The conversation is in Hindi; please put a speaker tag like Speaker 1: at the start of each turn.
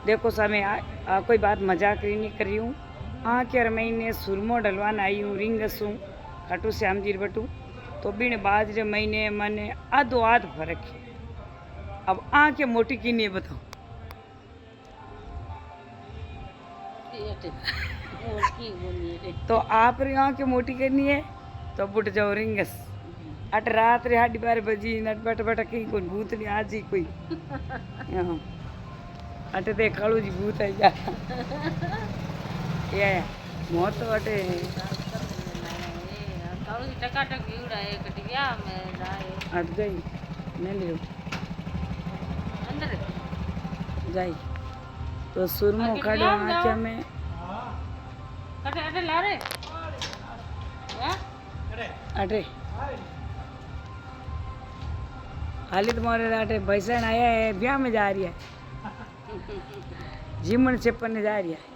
Speaker 1: देखो सामे कोई बात मजाक ही नहीं कर रही हूँ। के महीने सुरमो डलवान आई हूँ रिंगसू खाटू श्याम जी बटू तो बीने बाजरे महीने मने आधो आध फर्क है। अब के मोटी की नहीं बताओ तो आप री के मोटी करनी है तो बुट जाओ रिंगस अट रात रे 12:30 बजी नट बट बट कहीं कोई भूत नहीं आज ही कोई अटे ते कालू जी भूत आई जा ये मोत अटे
Speaker 2: कालू जी टकाटक वीड़ा है कटिया में जाए
Speaker 1: अट गई नहीं लियो
Speaker 2: अंदर
Speaker 1: जाई तो सुरमो खड़ो आंखें में
Speaker 2: कटे अटे ला रे
Speaker 1: अटे हालित मोरे अटे भैसण आया है ब्याह में जा रही है जीमन चेपन जा रही है।